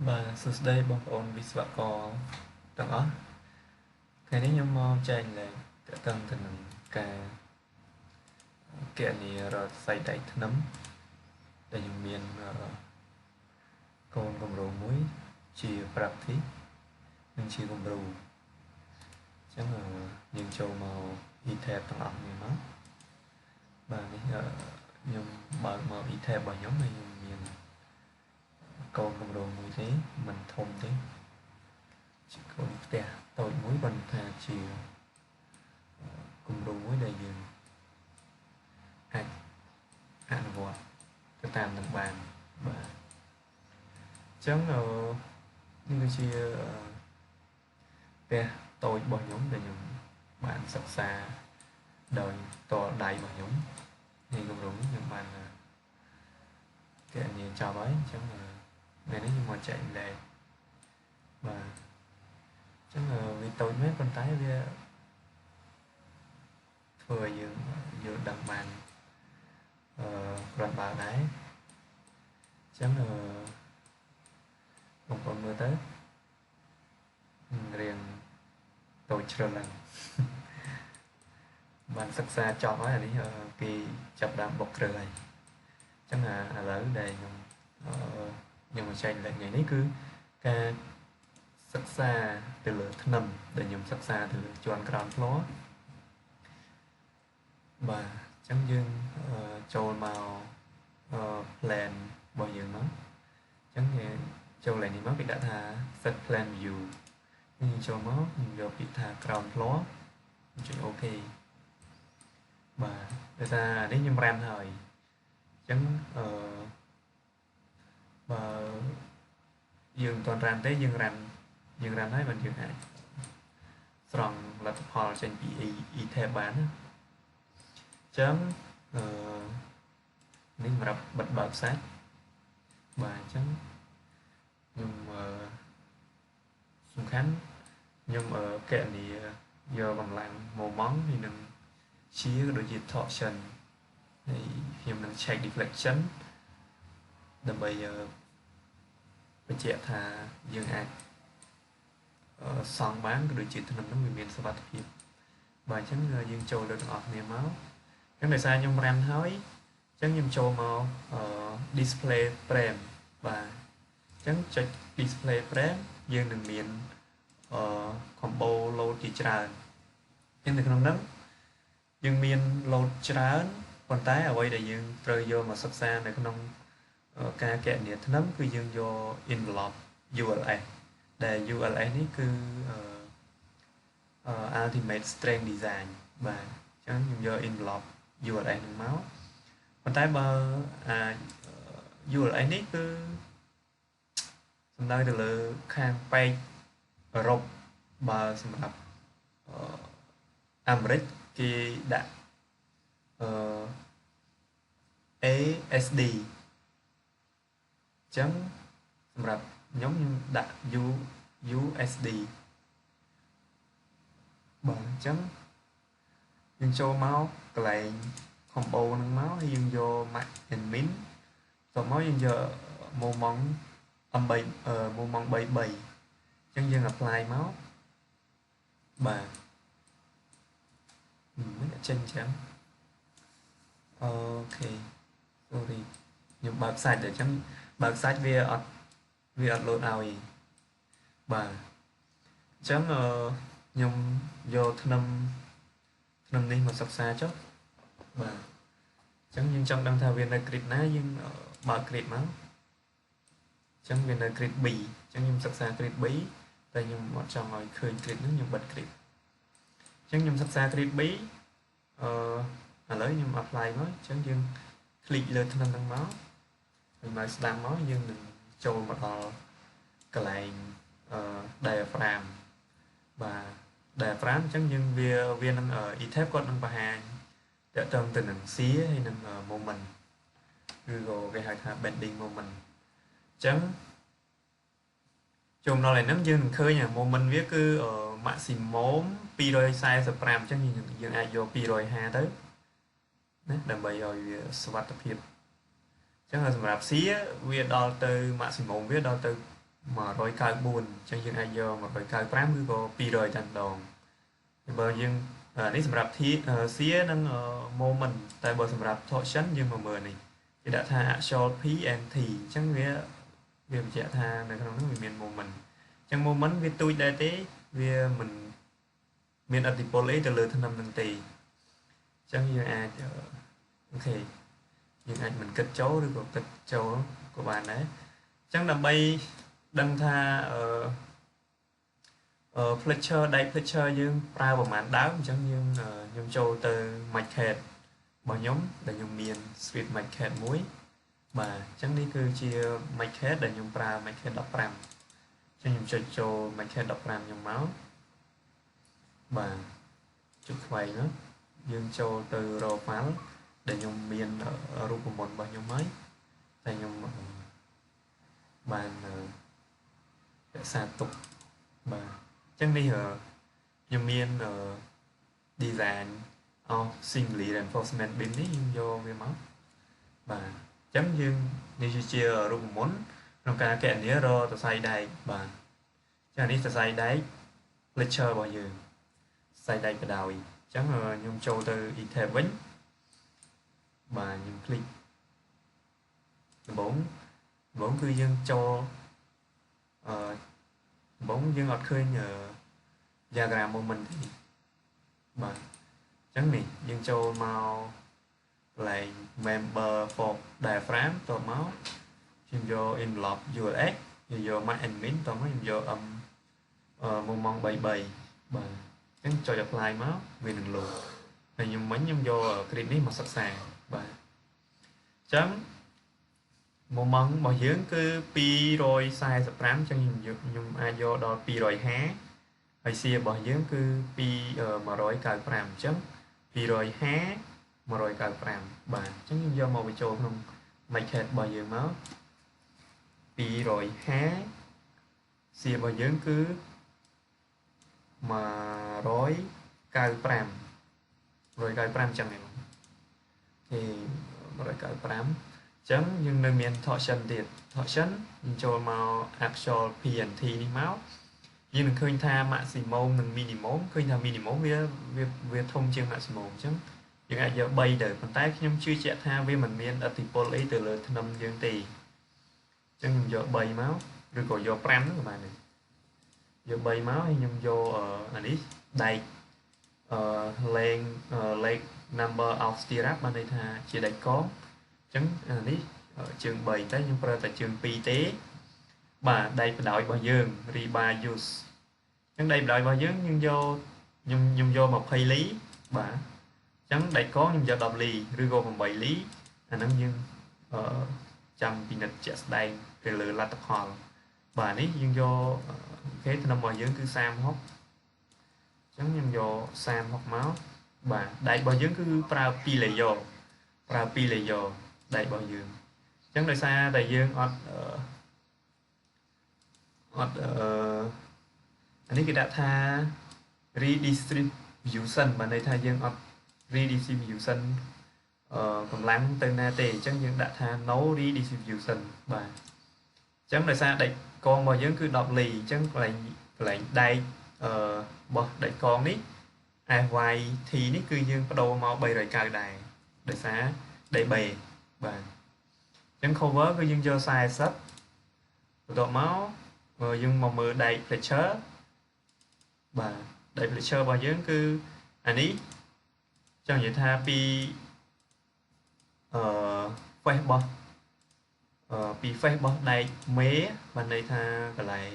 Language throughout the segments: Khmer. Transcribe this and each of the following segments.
Vàសួស្តីបងប្អូនវិស្វករទាំងអស់ថ្ងៃនេះខ្ញុំមកចែកលេខតកតឹងទៅនឹងការគណនារកសីដៃធ្នឹមដែលខ្ញុំមានកូនគម្រោងមួយជា practice និងជាគំរូអញ្ចឹងយើងចូលមក e-tab ទាំងអស់គ្នាមកបាទនេះខ្ញុំបើកមក e-tab របស់ខ្ញុំហើយខ្ញុំមានកូនគម្រោងមួយទេមិនធំទេជាកូនផ្ទះតូចមួយប៉ុន្តែជាគម្រោងមួយដែលយើងអាចអនុវត្តទៅតាមនឹងបានបាទអញ្ចឹងនេះគឺជាផ្ទះតូចរបស់ខ្ញុំដែលខ្ញុំបានសិក្សាដោយតលដៃរបស់ខ្ញុំនេះគម្រោងខ្ញុំបានគេនិយាយចប់ហើយអញ្ចឹងថ្ងៃនេះខ្ញុំមកចែកលេខបាទអញ្ចឹងវាតូចមែនប៉ុន្តែវាធ្វើឲ្យយើងយល់ដឹងបានប្រហែលដែរអញ្ចឹងបងប្អូនមើលទៅរៀងតូចជ្រុលហ្នឹងបានសិក្សាចប់ហើយអានេះគេចាប់ដើមបុកគ្រើហើយអញ្ចឹងឥឡូវដែលខ្ញុំមកចែកលេខថ្ងៃនេះគឺការសិក្សាទៅលើធ្នឹមដែលខ្ញុំសិក្សាទៅលើជាន់ក្រោមផ្លោះបាទអញ្ចឹងយើងចូលមក plan របស់យើងមកអញ្ចឹងគេចូលលេខនេះមកគេដាក់ថា set plan view ខ្ញុំចូលមកខ្ញុំយកពាក្យថាក្រោមផ្លោះចុច OK បាទដោយសារនេះខ្ញុំរ៉ាំហើយអញ្ចឹងបើយើងមិនទាន់រ៉ាំទេយើងរ៉ាំហើយមិនយើងអាចស្រង់លទ្ធផលចេញពី e-tab បានណាអញ្ចឹងនេះសម្រាប់បិទបើកសាច់បាទអញ្ចឹងខ្ញុំសំខាន់ខ្ញុំកណនាយកកម្លាំង moment ហើយនឹង shear ដូចជា torsion ហើយខ្ញុំនឹង check deflection ដើម្បីបញ្ជាក់ថាយើងអាចសង់បានក៏ដូចជាធ្នឹមនឹងវាមានសុវត្ថិភាពបាទអញ្ចឹងយើងចូលលើទាំងអស់គ្នាមកអញ្ចឹងដោយសារខ្ញុំរ៉ាំហើយអញ្ចឹងខ្ញុំចូលមក display frame បាទអញ្ចឹងចុច display frame យើងនឹងមានcombo load ជាច្រើនអញ្ចឹងនៅក្នុងហ្នឹងយើងមាន load ច្រើនប៉ុន្តែអ្វីដែលយើងត្រូវយកមកសិក្សានៅក្នុងការគណនាធ្នឹមគឺយើងយក envelope ULS ដែល ULS នេះគឺultimate strength design បាទអញ្ចឹងខ្ញុំយក envelope ULS នឹងមកប៉ុន្តែបើULS នេះគឺសំដៅទៅលើខាងប៉ែកអឺរ៉ុបបើសម្រាប់អាមេរិកគេដាក់ASD អញ្ចឹងសម្រាប់ខ្ញុំដាក់ USD បាទអញ្ចឹងយើងចូលមកកន្លែង combo ហ្នឹងមកហើយយើងយក max and min ទៅមកយើងយក moment moment 33អញ្ចឹងយើង apply មកបាទមិនចេញអញ្ចឹងអូខេ sorry ខ្ញុំបើកសាច់តែអញ្ចឹងបើកសាច់វាអត់load ឲ្យបាទអញ្ចឹងខ្ញុំយកធ្នឹមនេះមកសិក្សាចុះបាទអញ្ចឹងយើងចង់ដឹងថាវានៅ grid ណាយើងបើក grid មកអញ្ចឹងវានៅ grid B អញ្ចឹងខ្ញុំសិក្សា grid B តែខ្ញុំអត់ចង់ឲ្យឃើញ grid ហ្នឹងខ្ញុំបិទ grid អញ្ចឹងខ្ញុំសិក្សា grid B ឥឡូវខ្ញុំ apply មកអញ្ចឹងយើង click លើធ្នឹមហ្នឹងមកហើយមកស្ដាំមកយើងនឹងចូលមកដល់កន្លែងdiaphragm បាទ diaphragm អញ្ចឹងយើងវានឹង e-tab គាត់នឹងបង្ហាញតើតើទៅនឹង shear ហើយនឹង moment ឬក៏គេហៅថា bending moment អញ្ចឹងចូលដល់ឯហ្នឹងយើងនឹងឃើញmoment វាគឺ maximum 245អញ្ចឹងយើងអាចយក250ទៅណាដើម្បីឲ្យវាសុវត្ថិភាពអញ្ចឹងសម្រាប់ shear វាដល់ទៅ maximum វាដល់ទៅ 194ចឹងយើងអាចយក195ឬក៏200តែម្ដងបើយើងនេះសម្រាប់សៀនិង moment តែបើសម្រាប់ torsion យើងមកមើលនេះគេដាក់ថា actual p and t អញ្ចឹងវាបញ្ជាក់ថានៅក្នុងនោះវាមាន moment អញ្ចឹង moment វាទូចដែរទេវាមិនមានឥទ្ធិពលអីទៅលើថ្នាំនឹងទេអញ្ចឹងយើងអាចអូខេយើងអាចមិនគិតចូលឬក៏គិតចូលក៏បានដែរអញ្ចឹងដើម្បីដឹងថាFletcher ដៃ Fletcher យើងប្រើប្រហែលដើមអញ្ចឹងខ្ញុំចូលទៅ Mic-Cat របស់ខ្ញុំដែលខ្ញុំមាន Sweet Mic-Cat មួយបាទអញ្ចឹងនេះគឺជា Mic-Cat ដែលខ្ញុំប្រើ Mic-Cat 15អញ្ចឹងខ្ញុំចុចចូល Mic-Cat 15ខ្ញុំមកបាទចុចខ្វែងណាយើងចូលទៅ raw file ដែលខ្ញុំមានរូបមន្តរបស់ខ្ញុំហើយតែខ្ញុំបានរក្សាទុកបាទអញ្ចឹងនេះខ្ញុំមាន design of singly reinforcement beam នេះខ្ញុំយកវាមកបាទអញ្ចឹងយើងនេះជារូបមន្តក្នុងការកណនារសរសៃដែកបាទចានេះសរសៃដែក Fletcher របស់យើងសរសៃដែកបដោយអញ្ចឹងខ្ញុំចូលទៅ e-tab វិញបាទខ្ញុំคลิกដំបូងគឺយើងចូលដំបូងយើងអត់ឃើញdiagram moment ទេបាទអញ្ចឹងនេះយើងចូលមកកន្លែង member for diaphragm តមកខ្ញុំយក envelope ULX ខ្ញុំយក max and min តមកខ្ញុំយក moment 33បាទអញ្ចឹងចុច apply មកវានឹងលោតហើយខ្ញុំយក clip នេះមកសិក្សាបាទអញ្ចឹង moment របស់យើងគឺ245អញ្ចឹងខ្ញុំអាចយកដល់250ហើយសៀរបស់យើងគឺ195អញ្ចឹង250 195បាទអញ្ចឹងខ្ញុំយកមកបញ្ចូលក្នុង Mic-Cat របស់យើងមក250សៀរបស់យើងគឺ195អញ្ចឹងហ្នឹងអូខេ195អញ្ចឹងយើងនៅមាន torsion ទៀត torsion យើងចូលមក actual p and t នេះមកយើងនឹងឃើញថា maximum និង minimum ឃើញថា minimum វាធំជាង maximum អញ្ចឹងយើងអាចយក3ទៅប៉ុន្តែខ្ញុំជឿជាក់ថាវាមិនមានឥទ្ធិពលអីទៅលើថ្នាំយើងទេអញ្ចឹងខ្ញុំយក3មកឬក៏យក5ហ្នឹងក៏បានដែរយក3មកហើយខ្ញុំយកអានេះដែកleg number of stirrup បានន័យថាជាដែកកងអញ្ចឹងអានេះជើង3តែខ្ញុំប្រើតែជើង2ទេបាទដែកបដោយរបស់យើង rebar use អញ្ចឹងដែកបដោយរបស់យើងខ្ញុំយក20លីបាទអញ្ចឹងដែកកងខ្ញុំយក10លីឬក៏8លីអាហ្នឹងយើងចាំពិនិត្យជាក់ស្ដែងទៅលើលទ្ធផលបាទនេះយើងយកគេថ្នាំរបស់យើងគឺ30 60អញ្ចឹងខ្ញុំយក30 60មកបាទដែករបស់យើងគឺប្រើ2 layer ដែករបស់យើងអញ្ចឹងដោយសារតែយើងអត់អានេះគេដាក់ថា redistribution បានន័យថាយើងអត់ redistribution កម្លាំងទៅណាទេអញ្ចឹងយើងដាក់ថា no redistribution បាទអញ្ចឹងដោយសារដែកកងរបស់យើងគឺ10លីអញ្ចឹងកន្លែងដែករបស់ដែកកងនេះ FYT នេះគឺយើងបដូរមក390ដែរដោយសារដីបេបាទអញ្ចឹង cover គឺយើងយក40បន្ទាប់មកយើងមកមើលដែក Fletcher បាទដែក Fletcher របស់យើងគឺអានេះចង់និយាយថាពីface របស់ពី face របស់ដែកមេបានន័យថាកន្លែង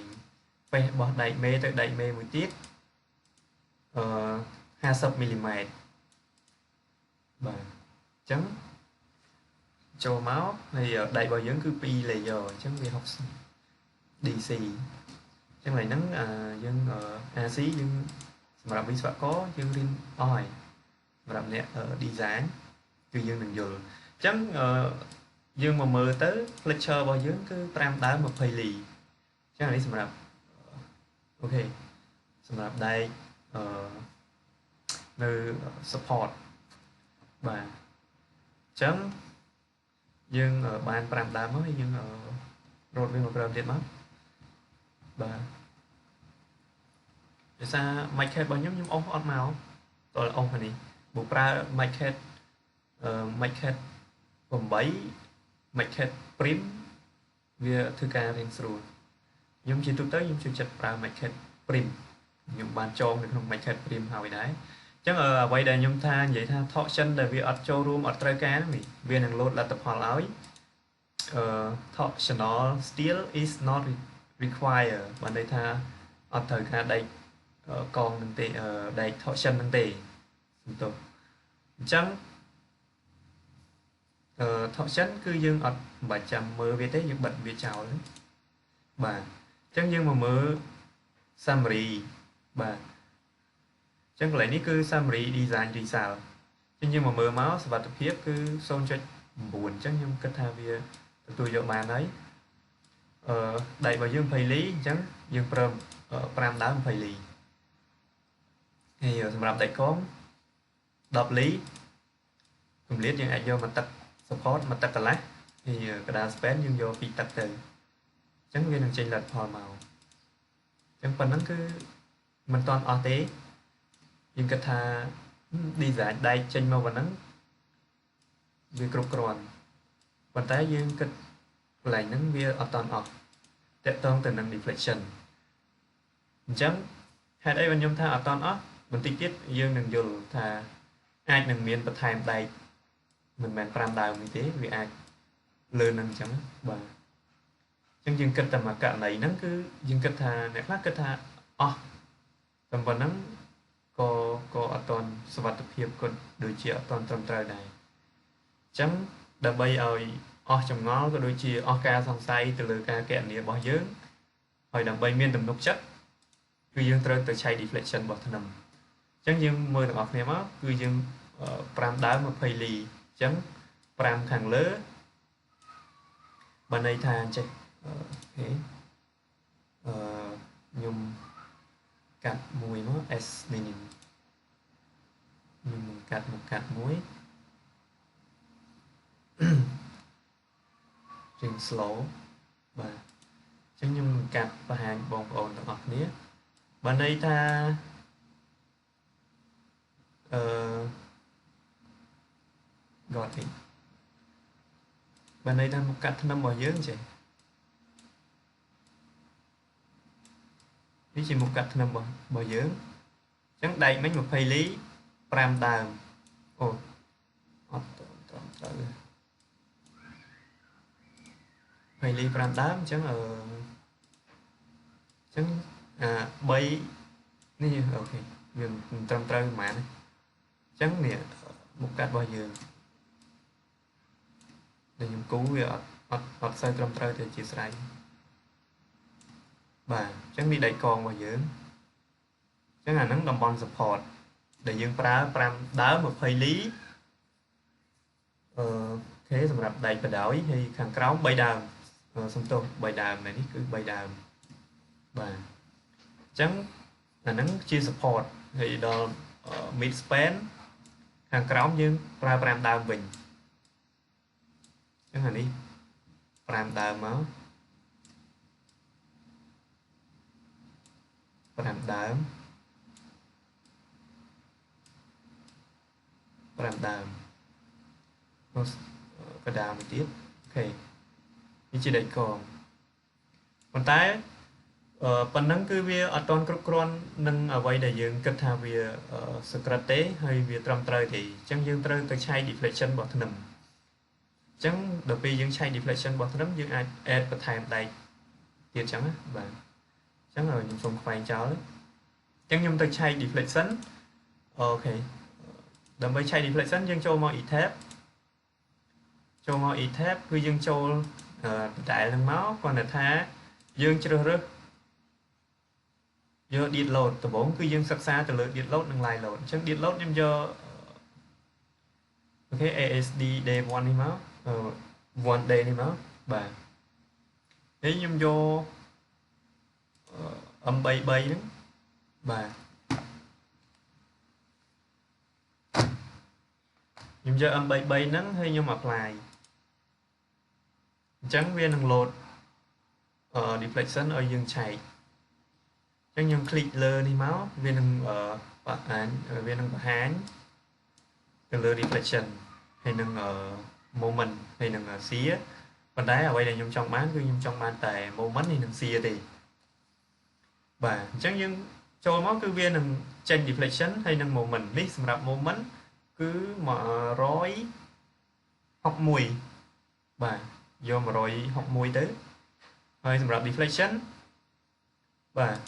face របស់ដែកមេទៅដែកមេមួយទៀត50 មីលីម៉ែត្របាទអញ្ចឹងចូលមកហើយដែករបស់យើងគឺ2 layer អញ្ចឹងវា60 DC អញ្ចឹងឡើយហ្នឹងយើង AC យើងសម្រាប់វិស្វករយើងរៀនអស់ហើយសម្រាប់អ្នក design គឺយើងនឹងយល់អញ្ចឹងយើងមកមើលទៅ Fletcher របស់យើងគឺ5ដើម20លីអញ្ចឹងនេះសម្រាប់អូខេសម្រាប់ដែកនៅ support បាទអញ្ចឹងយើងបាន5ដើមមកហើយយើងរត់វាមកក្រោមទៀតមក bà để sao mic head bao nhiêu nhưng ông on màu tôi là ông phải đi bộ pra mic head mic head gồm 7 mic head prim về thư ca riêng rồi nhưng chỉ tôi tới nhưng chưa chặt pra mic head prim nhưng bàn cho được không mic head prim hào đấy chắc ở vậy đây nhưng tha vậy tha thọ chân là vì ở showroom ở trai cá này viên hàng lột là tập hòa áo thọ chân nó still is not required và đây tha ở thời ca đây còn nâng tệ đây thọ chân nâng tệ tôi chẳng thọ chân cứ dương ở bà chăm mơ về thế những bật về chào đấy bà chẳng nhưng mà mơ summary bà chẳng lại ní cứ summary design đi sao nhưng mà mơ máu và tập phía cứ xong cho buồn chẳng nhưng cách tha về tôi dọn bàn đấy đẩy vào dương thầy lý chẳng dương pram đá thầy lý thì làm tại con đọc lý cùng liệt những ảnh do mà tập support mà tập cả lát thì cái đá spend nhưng do bị tập từ chẳng viên đừng chênh lệch hòa màu chẳng phần nó cứ mình toàn ở tế nhưng cái thà đi giải đây chênh màu và nắng vì cực còn còn tay dương cái lại nắng bia ở toàn ở tệ toàn từ năng deflection chẳng hai đây bên nhóm tha ở toàn ở mình tích tiết dương đừng dù thà ai đừng miền bật thèm đây mình mang pram đào như thế vì ai lơ nâng chẳng bà chẳng dương kết tầm mà cả này nắng cứ dương kết thà nét lát kết thà tầm vào nắng có ở toàn sơ vật tập hiệp còn đôi chia ở toàn tầm trời này chẳng đầm bây ở trong ngó có đôi chia ca song say từ lời ca kẹn địa bỏ dưỡng hồi đầm bây miên tầm nục chất cứ dương trời từ chạy deflection bỏ thân nằm chẳng dương mơ được ọt nè má cứ dương pram đá mà phây lì chẳng pram khẳng lỡ bên đây than chạy thế nhung cắt mùi nó s này nhung cắt một cắt muối trình slow và chẳng nhung cắt và hàng bông ổn được ọt nế bên đây ta gọi thì bên đây đang một cắt năm bò dưỡng chị ví dụ một cắt năm bò dưỡng chẳng đây mấy một phây lý pram đàm phây lý pram đám chẳng chẳng bay như ok mình tâm trơ mà này chẳng nè một cắt bò dưỡng để dùng cứu việc ở sai trong trời thì chia sẻ và chẳng đi đẩy con vào dưỡng chẳng là nắng đồng bond support để dương pram đá một phây lý thếសម្រាប់ đẩy và đảo thì kháng cáo bay đàm xong tôi bay đàm này cứ bay đàm và chẳng là nắng chia support thì đó mid span kháng cáo nhưng pram đàm mình chẳng hạn đi pram đàm máu pram đàm cái đàm một tiếp ok như chỉ đẩy còn tay phần nắng cứ việc ở toàn cực con nâng ở vậy để dương kết hợp việc Socrates hay việc trầm trời thì chẳng dương trời tới chay deflection bỏ thân chẳng đầu tiên dương chay deflection bỏ thân dương add và time đây tiền chẳng và chẳng rồi những phần khoai cháu đấy chẳng nhung tới chay deflection ok đầm với chay deflection dương cho mọi thép cứ dương cho đại lần máu còn là thá dương chưa được giờ điện load từ 4 cứ dương sắp xa từ lượng điện load đừng lại load chẳng điện load nhưng do ok ASD day 1 đi máu one day đi máu và thế nhưng do âm bay bay đó và nhưng do âm bay bay nắng hay nhưng mà lại trắng viên năng load deflection ở dương chạy chẳng nhưng click lơ đi máu viên nâng viên nâng hán từ lơ deflection hay nâng moment hay nâng xía còn đấy ở đây là nhung trong bán cứ nhung trong bán tại moment thì nâng xía thì và chẳng nhưng cho máu cứ viên nâng tranh deflection hay nâng moment đi sầm rạp moment cứ mà rối học mùi và do mà rồi học mùi tới hơi sầm rạp deflection và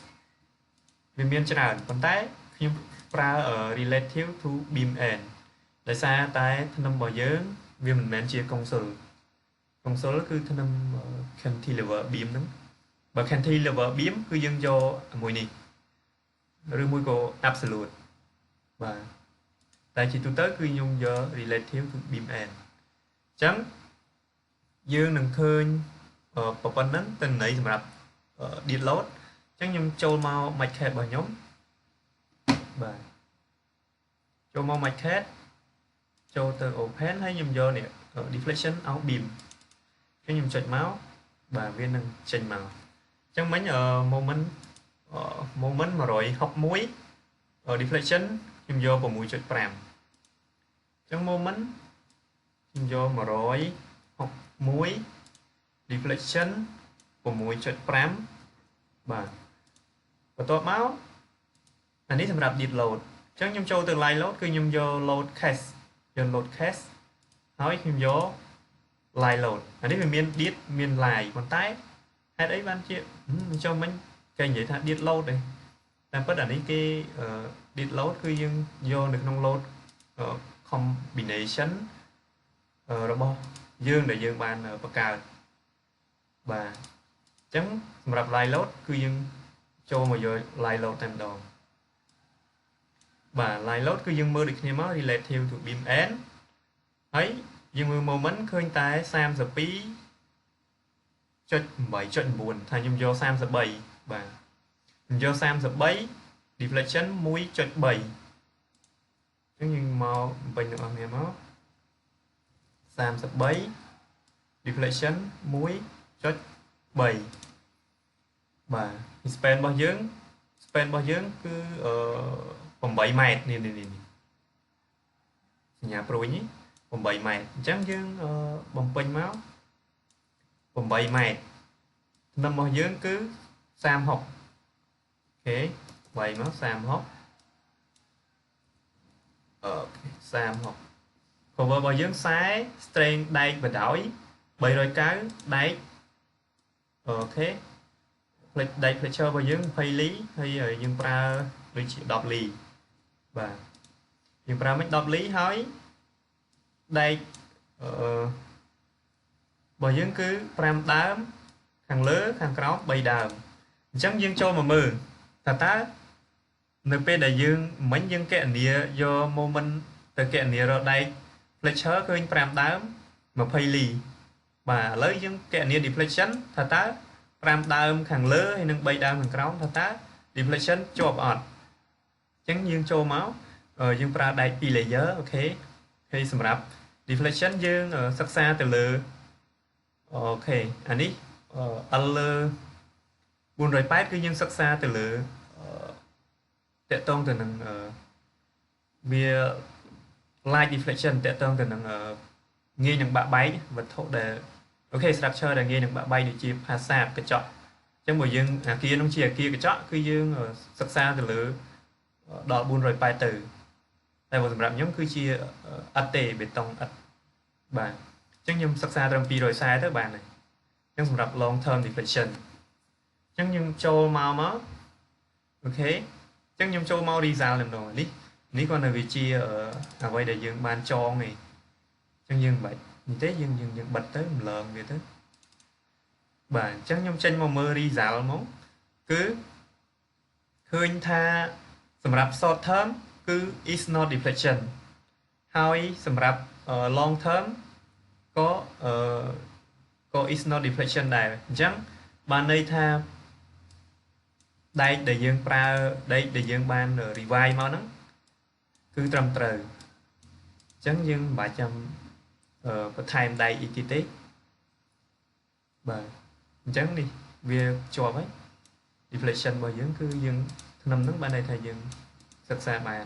viên miên chân ẩn còn tay khi pra ở relative to beam end tại sao tay thân âm bảo dưỡng viên mình men chia công số cứ thân âm cantilever beam đúng và cantilever beam cứ dân do mùi này rồi mùi của absolute và tại chỉ tôi tới cứ dùng do relative to beam end chấm dương đừng khơi ở phần nắng từng này mà điện lót chẳng nhung châu mau mạch khét bởi nhóm và châu mau mạch khét châu từ open hay nhung do nè deflection áo beam cái nhung chạch máu và viên nâng chành màu chẳng mấy ở moment mà rồi học muối ở deflection nhung do vào mũi chạch pram trong moment nhung do mà rồi học muối deflection của mũi chạch pram vàตัวเมาส์อันนี้สำหรับดิดโหลดจังยมโจตัวไลน์โหลดคือยมโยโหลดแคสยมโหลดแคสហើយខ្ញុំយក line load អានេះវាមាន disk មាន line ប៉ុន្តែហេតុអីបានជាចូលមិញគេនិយាយថា disk load ទេតែពិតអានេះគេ disk load គឺយើងយកនៅក្នុង load combination របស់យើងដែលយើងបានបង្កើតបាទអញ្ចឹងសម្រាប់ line load គឺយើងចូលមកយក line load តែម្ដងបាទ line load គឺយើងមើលដូចគ្នាមក relative to beam end ហើយយើងមើល moment ឃើញតែ32.8.9ថាខ្ញុំយក33បាទខ្ញុំយក33 deflection 1.3អញ្ចឹងយើងមកពេញទាំងអស់គ្នាមក33 deflection 1.3បាទ span របស់យើងគឺ8ម៉ែត្រនេះសញ្ញាព្រួយនេះ8ម៉ែត្រអញ្ចឹងយើងបំពេញមក8ម៉ែត្រថ្នាំរបស់យើងគឺ36អូខេវាយមក36អូខេ36 cover របស់យើងខ្សែ string ដែកបដោយ 390 ដែកអូខេដែក pressure របស់យើង20លីហើយយើងប្រើដូចជា10លីបាទយើងប្រើមិន10លីហើយដែករបស់យើងគឺ5ដើមខាងលើខាងក្រោម3ដើមអញ្ចឹងយើងចូលមកមើលតើនៅពេលដែលយើងមិញយើងកណនាយក moment ទៅកណនារកដែក pressure ឃើញ5ដើម20លីបាទឥឡូវយើងកណនា deflection ថាតើ5ដើមខាងលើហើយនិង3ដើមខាងក្រោមថាតើ deflection ជាប់អត់អញ្ចឹងយើងចូលមកយើងប្រើដែក2 layer អូខេហើយសម្រាប់ deflection យើងសិក្សាទៅលើអូខេអានេះL 408គឺយើងសិក្សាទៅលើតកតងទៅនឹងវា light deflection តកតងទៅនឹងងាយនឹងបាក់បែកវត្ថុដែលអូខេ structure ដែលងាយនឹងបាក់បែកដូចជាផាសាកញ្ចក់អញ្ចឹងបើយើងអាគារនោះជាអាគារកញ្ចក់គឺយើងសិក្សាទៅលើដល់408ទៅតែបើសម្រាប់ខ្ញុំគឺជាឥដ្ឋទេបេតុងឥដ្ឋបាទអញ្ចឹងខ្ញុំសិក្សាត្រឹម240ទៅបានហើយអញ្ចឹងសម្រាប់ long term deflection អញ្ចឹងខ្ញុំចូលមកអូខេអញ្ចឹងខ្ញុំចូលមក result ម្ដងនេះគាត់នៅវាជាអ្វីដែលយើងបានចងនេះអញ្ចឹងយើងបាច់នេះទេយើងបិទទៅម្លងវាទៅបាទអញ្ចឹងខ្ញុំចេញមកមើល result មកគឺឃើញថាសម្រាប់ short term គឺ is not deflection ហើយសម្រាប់ long term ក៏ is not deflection ដែរអញ្ចឹងបានន័យថាដែកដែលយើងប្រើដែកដែលយើងបាន revise មកហ្នឹងគឺត្រឹមត្រូវអញ្ចឹងយើងមិនបាច់ចាំបន្ថែមដែកអីទៀតទេបាទអញ្ចឹងនេះវាជាប់ហើយ deflection របស់យើងគឺយើងក្នុងហ្នឹងបានន័យថាយើងសិក្សាបាន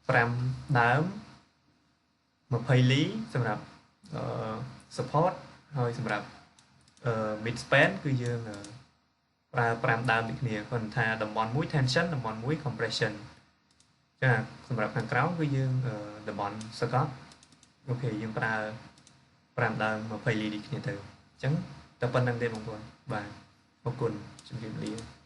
5ដើម20លីសម្រាប់support ហើយសម្រាប់mid span គឺយើងប្រើ5ដើមដូចគ្នាគាត់ថាតំបន់មួយ tension តំបន់មួយ compression ចាសម្រាប់ខាងក្រោមគឺយើងតំបន់សកត់អូខេយើងប្រើ5ដើម20លីដូចគ្នាទៅអញ្ចឹងតែប៉ុណ្្នឹងទេបងប្អូនបាទអរគុណជំរាបលា